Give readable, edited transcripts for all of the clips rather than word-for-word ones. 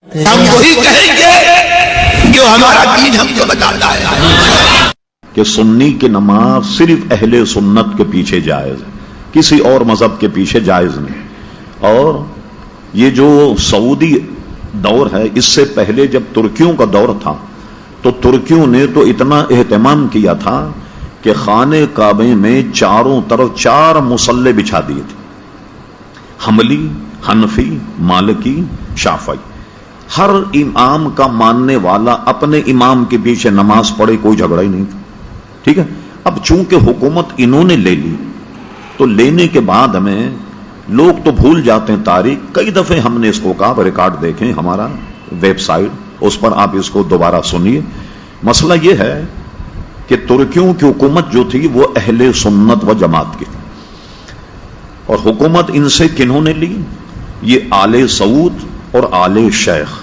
ہم وہی کہیں گے جو ہمارا دین ہم کو بتاتا ہے کہ سنی کی نماز صرف اہل سنت کے پیچھے جائز ہے، کسی اور مذہب کے پیچھے جائز نہیں۔ اور یہ جو سعودی دور ہے، اس سے پہلے جب ترکیوں کا دور تھا تو ترکیوں نے تو اتنا اہتمام کیا تھا کہ خانہ کعبے میں چاروں طرف 4 مصلے بچھا دیے تھے، حنبلی، حنفی، مالکی، شافعی۔ ہر امام کا ماننے والا اپنے امام کے پیچھے نماز پڑھے، کوئی جھگڑا ہی نہیں تھا، ٹھیک ہے۔ اب چونکہ حکومت انہوں نے لے لی تو لینے کے بعد ہمیں لوگ تو بھول جاتے ہیں تاریخ، کئی دفعے ہم نے اس کو کہا، ریکارڈ دیکھیں ہمارا ویب سائٹ، اس پر آپ اس کو دوبارہ سنیے۔ مسئلہ یہ ہے کہ ترکیوں کی حکومت جو تھی وہ اہل سنت و جماعت کی تھی، اور حکومت ان سے کنہوں نے لی؟ یہ آل سعود اور آل شیخ۔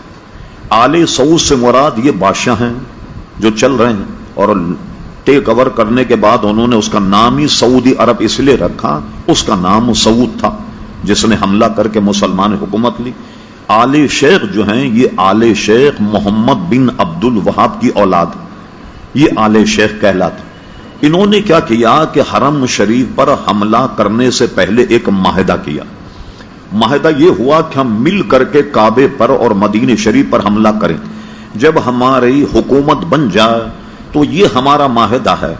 آل سعود سے مراد یہ بادشاہ ہیں جو چل رہے ہیں، اور ٹیک اوور کرنے کے بعد انہوں نے اس کا نام ہی سعودی عرب اس لیے رکھا، اس کا نام سعود تھا جس نے حملہ کر کے مسلمان حکومت لی۔ آل شیخ جو ہیں، یہ آل شیخ محمد بن عبد الوہاب کی اولاد، یہ آل شیخ کہلاتے۔ انہوں نے کیا کیا کہ حرم شریف پر حملہ کرنے سے پہلے ایک معاہدہ کیا۔ معاہدہ یہ ہوا کہ ہم مل کر کے کعبے پر اور مدینہ شریف پر حملہ کریں، جب ہماری حکومت بن جائے تو یہ ہمارا معاہدہ ہے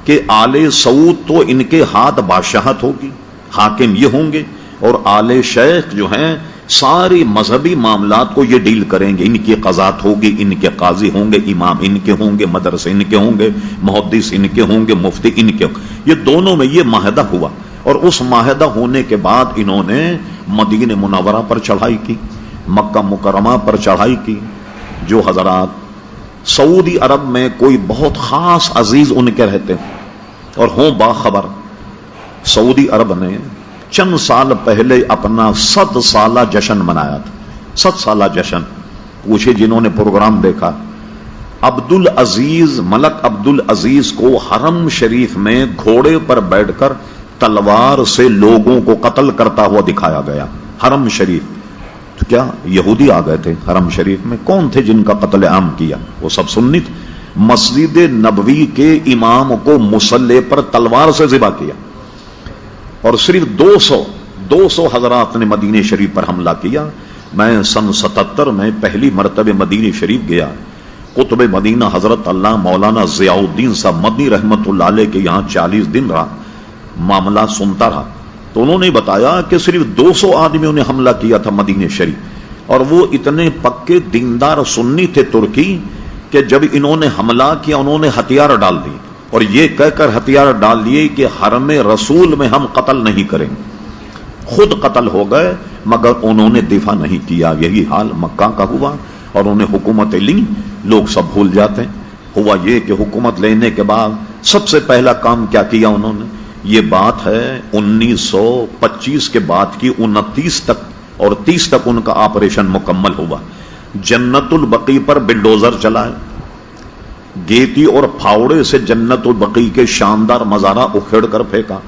کہ آل سعود تو ان کے ہاتھ بادشاہت ہوگی، حاکم یہ ہوں گے، اور آل شیخ جو ہیں ساری مذہبی معاملات کو یہ ڈیل کریں گے، ان کی قضات ہوگی، ان کے قاضی ہوں گے، امام ان کے ہوں گے، مدرسے ان کے ہوں گے، محدث ان کے ہوں گے، مفتی ان کے ہوں گے۔ یہ دونوں میں یہ معاہدہ ہوا، اور اس معاہدہ ہونے کے بعد انہوں نے مدینہ منورہ پر چڑھائی کی، مکہ مکرمہ پر چڑھائی کی۔ جو حضرات سعودی عرب میں کوئی بہت خاص عزیز ان کے رہتے ہیں اور ہوں باخبر، سعودی عرب نے چند سال پہلے اپنا 100 سالہ جشن منایا تھا، 100 سالہ جشن۔ پوچھے جنہوں نے پروگرام دیکھا، عبدالعزیز، ملک عبدالعزیز کو حرم شریف میں گھوڑے پر بیٹھ کر تلوار سے لوگوں کو قتل کرتا ہوا دکھایا گیا حرم شریف۔ تو کیا یہودی آ گئے تھے حرم شریف میں؟ کون تھے جن کا قتل عام کیا؟ وہ سب سنی تھے۔ مسجد نبوی کے امام کو مصلی پر تلوار سے ذبح کیا، اور صرف 200 حضرات نے مدینہ شریف پر حملہ کیا۔ میں سن 77 میں پہلی مرتبہ مدینہ شریف گیا، قطب مدینہ حضرت اللہ مولانا ضیاء الدین صاحب مدنی رحمت اللہ علیہ کے یہاں 40 دن رہا، معاملہ سنتا رہا۔ تو انہوں نے بتایا کہ صرف 200 آدمیوں نے حملہ کیا تھا مدینہ شریف، اور وہ اتنے پکے دیندار سنی تھے ترکی کہ جب انہوں نے حملہ کیا انہوں نے ہتھیار ڈال دیے، اور یہ کہہ کر ہتھیار ڈال دیے کہ حرم رسول میں ہم قتل نہیں کریں گے۔ خود قتل ہو گئے مگر انہوں نے دفاع نہیں کیا۔ یہی حال مکہ کا ہوا، اور انہوں نے حکومت لی، لوگ سب بھول جاتے ہیں۔ ہوا یہ کہ حکومت لینے کے بعد سب سے پہلا کام کیا کیا انہوں نے؟ یہ بات ہے 1925 کے بعد کی 29 تک اور 30 تک ان کا آپریشن مکمل ہوا۔ جنت البقیع پر بلڈوزر چلائے، گیتی اور پھاوڑے سے جنت البقیع کے شاندار مزارات اکھیڑ کر پھینکا،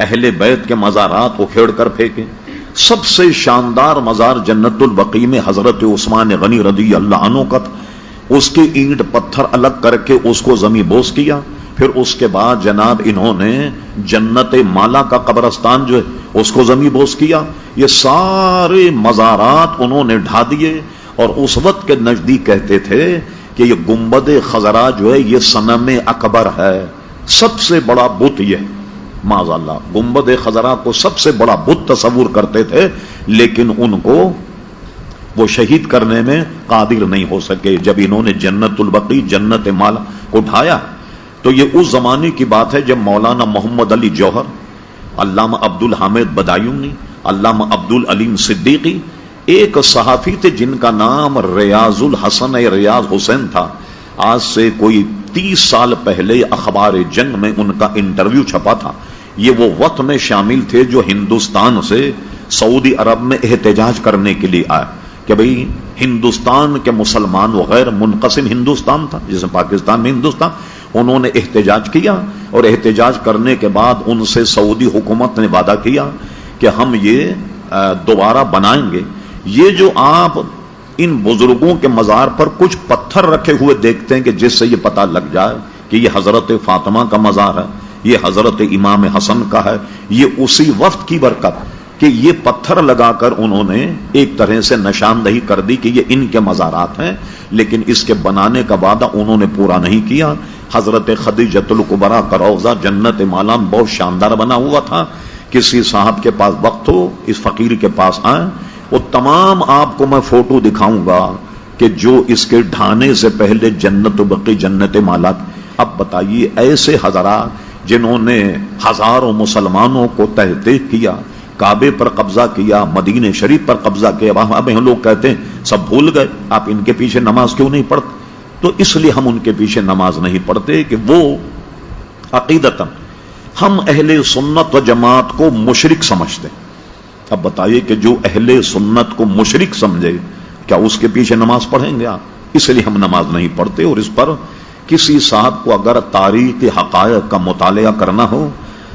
اہل بیت کے مزارات اکھیڑ کر پھینکے۔ سب سے شاندار مزار جنت البقیع میں حضرت عثمان غنی رضی اللہ عنہ کا تھا، اس کے اینٹ پتھر الگ کر کے اس کو زمین بوس کیا۔ پھر اس کے بعد جناب انہوں نے جنت مالا کا قبرستان جو ہے اس کو زمین بوس کیا۔ یہ سارے مزارات انہوں نے ڈھا دیے، اور اس وقت کے نزدیک کہتے تھے کہ یہ گنبد خضرا جو ہے یہ صنم اکبر ہے، سب سے بڑا بت یہ، معاذ اللہ گنبد خضرا کو سب سے بڑا بت تصور کرتے تھے، لیکن ان کو وہ شہید کرنے میں قادر نہیں ہو سکے۔ جب انہوں نے جنت البقیع، جنت مالا کو ڈھایا تو یہ اس زمانے کی بات ہے جب مولانا محمد علی جوہر، علامہ عبدالحامد بدایونی، علامہ عبدالعلیم صدیقی، ایک صحافی تھے جن کا نام ریاض الحسن ریاض حسین تھا۔ آج سے کوئی 30 سال پہلے اخبار جنگ میں ان کا انٹرویو چھپا تھا۔ یہ وہ وقت میں شامل تھے جو ہندوستان سے سعودی عرب میں احتجاج کرنے کے لیے آئے کہ بھئی ہندوستان کے مسلمان وغیر منقسم ہندوستان تھا جیسے پاکستان میں ہندوستان، انہوں نے احتجاج کیا، اور احتجاج کرنے کے بعد ان سے سعودی حکومت نے وعدہ کیا کہ ہم یہ دوبارہ بنائیں گے۔ یہ جو آپ ان بزرگوں کے مزار پر کچھ پتھر رکھے ہوئے دیکھتے ہیں کہ جس سے یہ پتہ لگ جائے کہ یہ حضرت فاطمہ کا مزار ہے، یہ حضرت امام حسن کا ہے، یہ اسی وقت کی برکت کہ یہ پتھر لگا کر انہوں نے ایک طرح سے نشاندہی کر دی کہ یہ ان کے مزارات ہیں، لیکن اس کے بنانے کا وعدہ انہوں نے پورا نہیں کیا۔ حضرت خدیجۃ الکبریٰ کا روضہ جنت مالان بہت شاندار بنا ہوا تھا، کسی صاحب کے پاس وقت ہو اس فقیر کے پاس آئیں، وہ تمام آپ کو میں فوٹو دکھاؤں گا کہ جو اس کے ڈھانے سے پہلے جنت بقی جنت مالا۔ اب بتائیے ایسے حضرات جنہوں نے ہزاروں مسلمانوں کو تحقیق کیا، کعبے پر قبضہ کیا، مدینہ شریف پر قبضہ کیا، اب ہم لوگ کہتے ہیں سب بھول گئے، آپ ان کے پیچھے نماز کیوں نہیں پڑھتے؟ تو اس لیے ہم ان کے پیچھے نماز نہیں پڑھتے کہ وہ عقیدتاً ہم اہل سنت و جماعت کو مشرک سمجھتے۔ اب بتائیے کہ جو اہل سنت کو مشرک سمجھے کیا اس کے پیچھے نماز پڑھیں گے آپ؟ اس لیے ہم نماز نہیں پڑھتے۔ اور اس پر کسی صاحب کو اگر تاریخ حقائق کا مطالعہ کرنا ہو،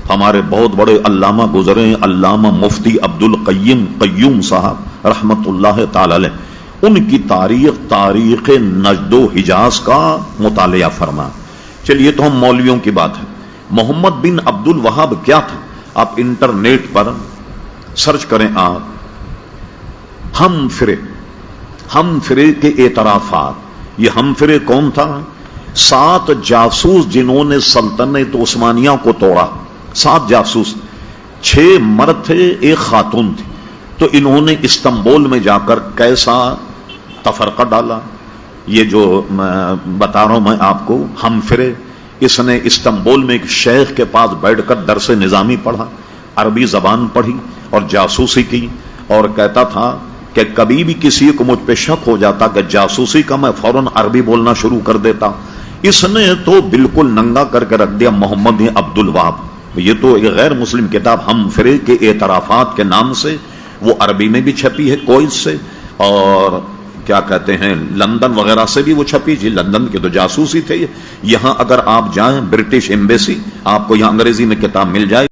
ہمارے بہت بڑے علامہ گزرے، علامہ مفتی عبد القیم قیوم صاحب رحمت اللہ تعالی علیہ، ان کی تاریخ نجد و حجاز کا مطالعہ فرما۔ چلیے تو ہم مولویوں کی بات ہے، محمد بن عبد الوہاب کیا تھا؟ آپ انٹرنیٹ پر سرچ کریں آپ، ہم فرے کے اعترافات۔ یہ ہم فرے کون تھا؟ 7 جاسوس جنہوں نے سلطنت عثمانیہ کو توڑا، 7 جاسوس، 6 مرد تھے، 1 خاتون تھی۔ تو انہوں نے استنبول میں جا کر کیسا تفرقہ ڈالا، یہ جو بتا رہا ہوں میں آپ کو، ہم فرے، اس نے استنبول میں ایک شیخ کے پاس بیٹھ کر درس نظامی پڑھا، عربی زبان پڑھی اور جاسوسی کی، اور کہتا تھا کہ کبھی بھی کسی کو مجھ پہ شک ہو جاتا کہ جاسوسی کا، میں فوراً عربی بولنا شروع کر دیتا۔ اس نے تو بالکل ننگا کر کے رکھ دیا محمد عبد الوہاب۔ یہ تو ایک غیر مسلم کتاب ہم فرے کے اعترافات کے نام سے، وہ عربی میں بھی چھپی ہے کوئز سے، اور کیا کہتے ہیں لندن وغیرہ سے بھی وہ چھپی، جی لندن کے تو جاسوس ہی تھے۔ یہاں اگر آپ جائیں برٹش ایمبیسی، آپ کو یہاں انگریزی میں کتاب مل جائے